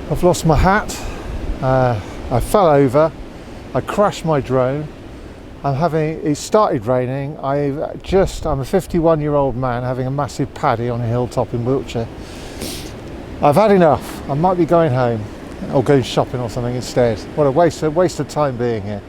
I've lost my hat, I fell over, I crashed my drone, it started raining, I'm a 51-year-old man having a massive paddy on a hilltop in Wiltshire. I've had enough, I might be going home, or going shopping or something instead. What a waste of time being here.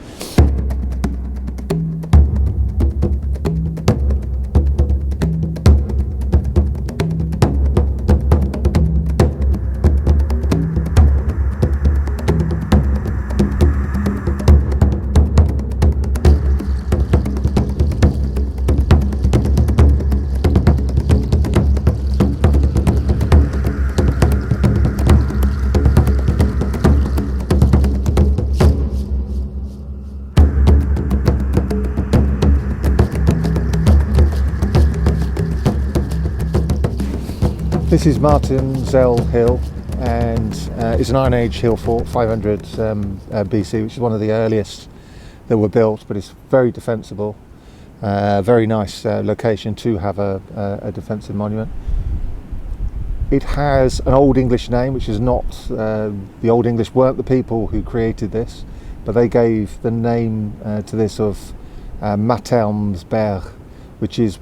This is Martinsell Hill, and it's an Iron Age hill fort, 500 BC, which is one of the earliest that were built, but it's very defensible. Very nice location to have a defensive monument. It has an Old English name, which is not the Old English weren't the people who created this, but they gave the name to this of Metaelsburg, which is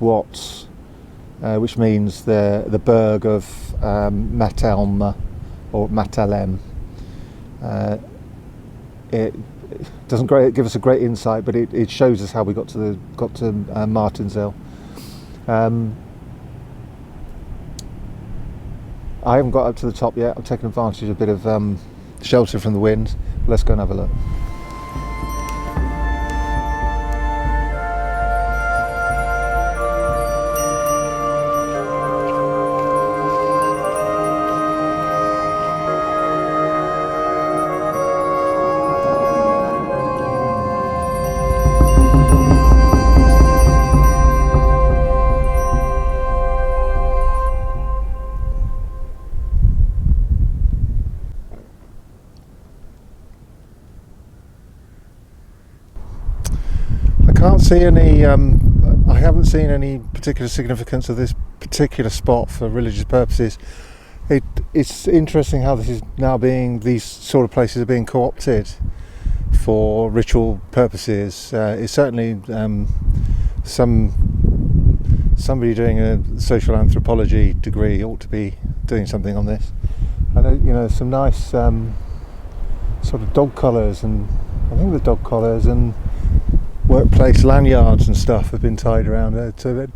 which means the Berg of Matelm or Matelem. It doesn't give us a great insight, but it shows us how we got to Martinsell. I haven't got up to the top yet. I'm taking advantage of a bit of shelter from the wind. Let's go and have a look. I haven't seen any particular significance of this particular spot for religious purposes. It's interesting how these sort of places are being co-opted for ritual purposes. It's certainly somebody doing a social anthropology degree ought to be doing something on this. I know, some nice sort of dog collars, and I think the dog collars and workplace lanyards and stuff have been tied around it. So that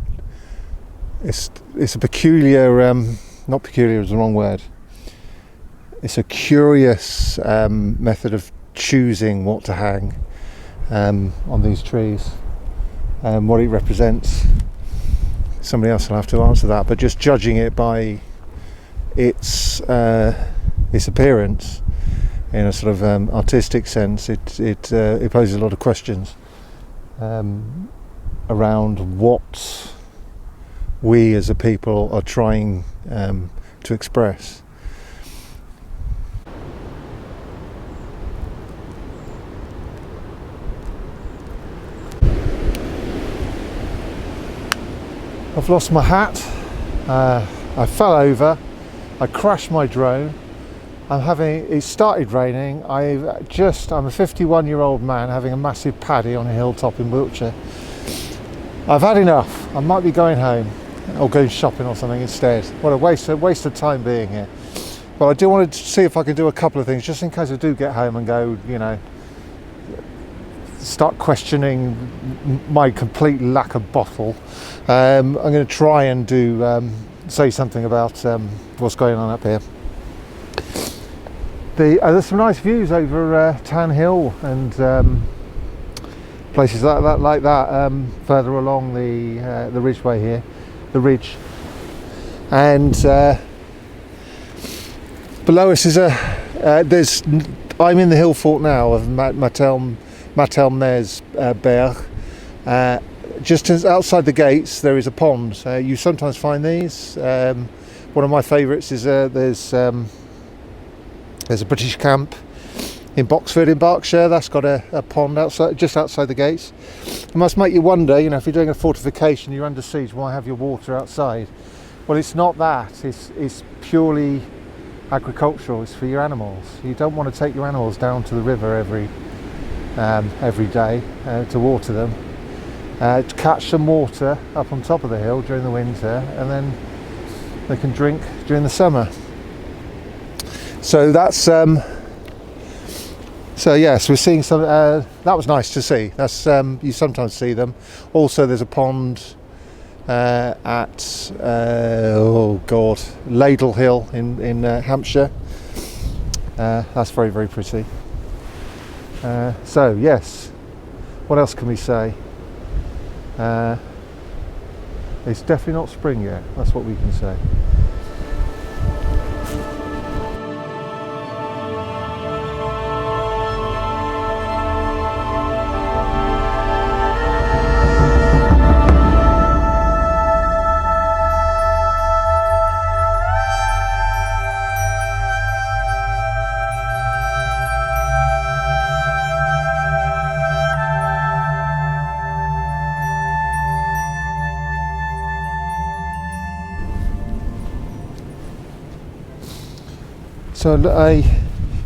it's a peculiar, not peculiar is the wrong word. It's a curious method of choosing what to hang on these trees, and what it represents. Somebody else will have to answer that, but just judging it by its appearance in a sort of artistic sense, it poses a lot of questions around what we as a people are trying to express. I've lost my hat, I fell over, I crashed my drone, it started raining, I'm a 51-year-old man having a massive paddy on a hilltop in Wiltshire. I've had enough, I might be going home, or going shopping or something instead. What a waste of time being here. But I do want to see if I can do a couple of things, just in case I do get home and go, start questioning my complete lack of bottle. I'm going to try and say something about what's going on up here. There's some nice views over Tan Hill and places like that further along the ridgeway here, the ridge. And below us is I'm in the Hillfort now of Metaelsburg. Just outside the gates there is a pond. You sometimes find these. One of my favourites is there's a British camp in Boxford in Berkshire that's got a pond just outside the gates. It must make you wonder, if you're doing a fortification, you're under siege, why have your water outside? Well, it's not that. It's purely agricultural. It's for your animals. You don't want to take your animals down to the river every day to water them, to catch some water up on top of the hill during the winter, and then they can drink during the summer. So that's so yes, we're seeing some. That was nice to see. That's you sometimes see them. Also, there's a pond at Ladle Hill in Hampshire. That's very, very pretty. So yes, what else can we say? It's definitely not spring yet. That's what we can say. So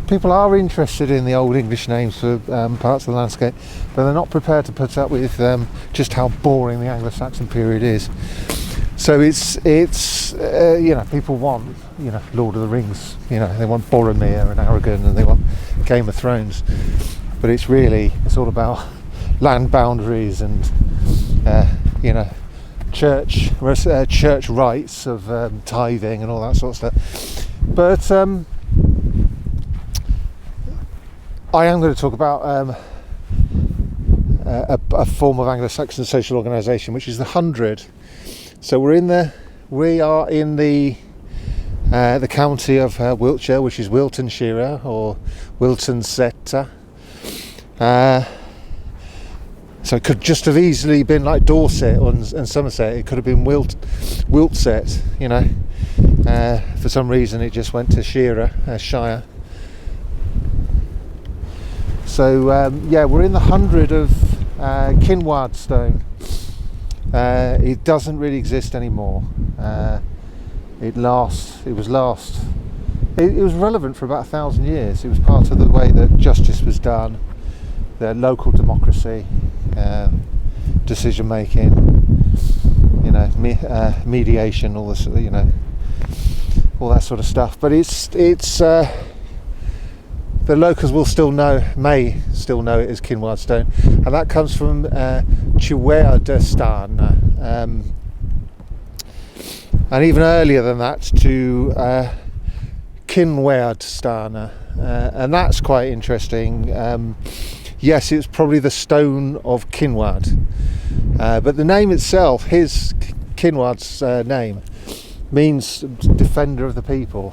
people are interested in the Old English names for parts of the landscape, but they're not prepared to put up with just how boring the Anglo-Saxon period is. So it's people want Lord of the Rings, they want Boromir and Aragon, and they want Game of Thrones, but it's all about land boundaries and church rights of tithing and all that sort of stuff. But I am going to talk about a form of Anglo-Saxon social organisation, which is the 100. So we are in the county of Wiltshire, which is Wiltshire or Wiltshire. So it could just have easily been like Dorset and Somerset. It could have been Wiltset, for some reason it just went to Shire. So we're in the 100 of Kinward stone. It doesn't really exist anymore. It was relevant for about 1,000 years. It was part of the way that justice was done, the local democracy, decision making, mediation, all this, all that sort of stuff. But it's the locals may still know it as Kinward stone, and that comes from Pewsey, and even earlier than that to Kinward, and that's quite interesting. Yes, it's probably the stone of Kinward, but the name itself, Kinward's name, means defender of the people.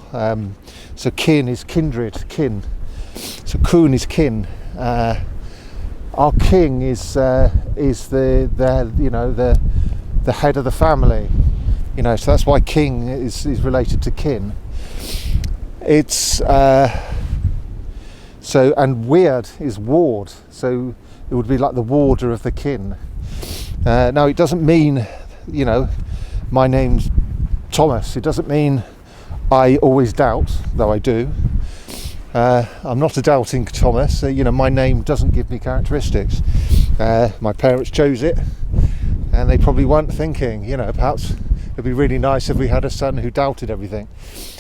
So kin is kindred, kin. So Kun is kin. Our king is the head of the family. So that's why king is related to kin. It's and weird is ward. So it would be like the warder of the kin. Now it doesn't mean my name's Thomas. It doesn't mean I always doubt, though I do. I'm not a doubting Thomas. My name doesn't give me characteristics. My parents chose it, and they probably weren't thinking, perhaps it'd be really nice if we had a son who doubted everything.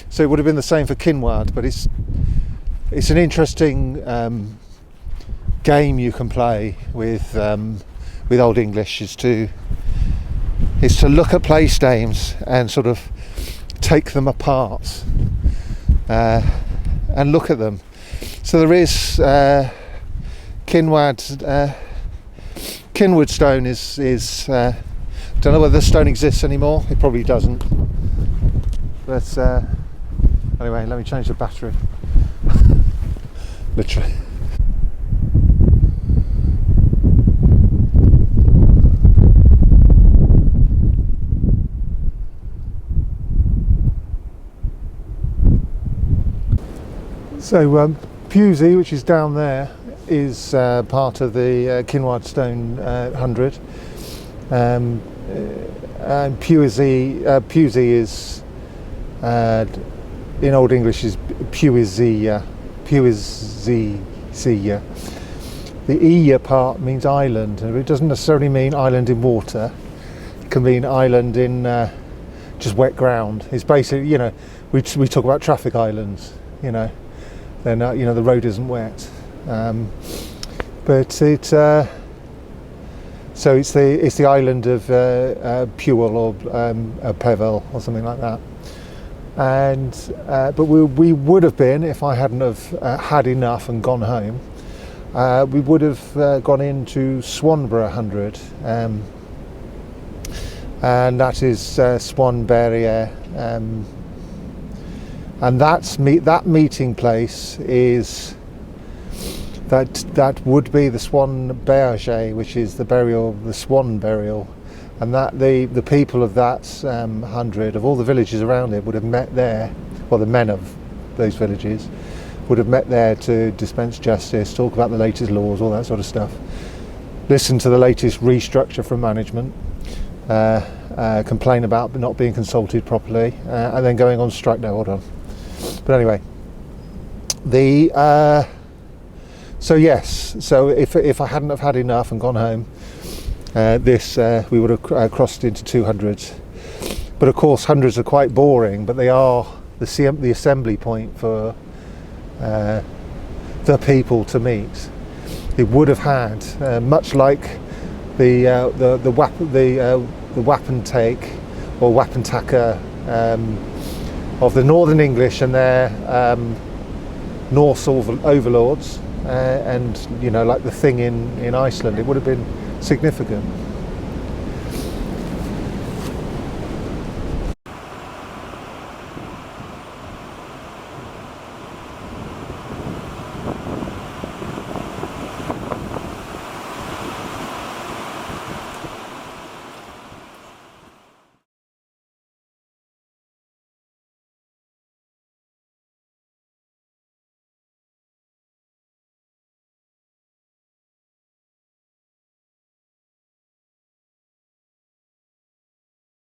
So it would have been the same for Kinward, but it's an interesting game you can play with Old English, is to look at place names and sort of take them apart and look at them. So there is Kinward stone is don't know whether the stone exists anymore. It probably doesn't. But anyway, let me change the battery. Literally. So Pewsey, which is down there, is part of the Kinward Stone 100, and Pewsey is in Old English is Pewsey. The E part means island, and it doesn't necessarily mean island in water. It can mean island in just wet ground. It's basically, you know, we talk about traffic islands. You know, they're not, you know, the road isn't wet, but it. So it's the island of Pewel or Pevel or something like that. And but we would have been, if I hadn't have had enough and gone home, we would have gone into Swanborough 100, and that is Swanberrier, and that meeting place is that would be the Swan Berger, which is the swan burial. And that the people of that 100, of all the villages around it, would have met there, well, the men of those villages would have met there to dispense justice, talk about the latest laws, all that sort of stuff, listen to the latest restructure from management, complain about not being consulted properly, and then going on strike. No, hold on. But anyway, so yes, so if I hadn't have had enough and gone home, we would have crossed into 200s. But of course, hundreds are quite boring, but they are the assembly point for the people to meet. It would have had, much like the wapentake or wapentaka of the Northern English and their Norse overlords, and you know, like the thing in Iceland, it would have been significant.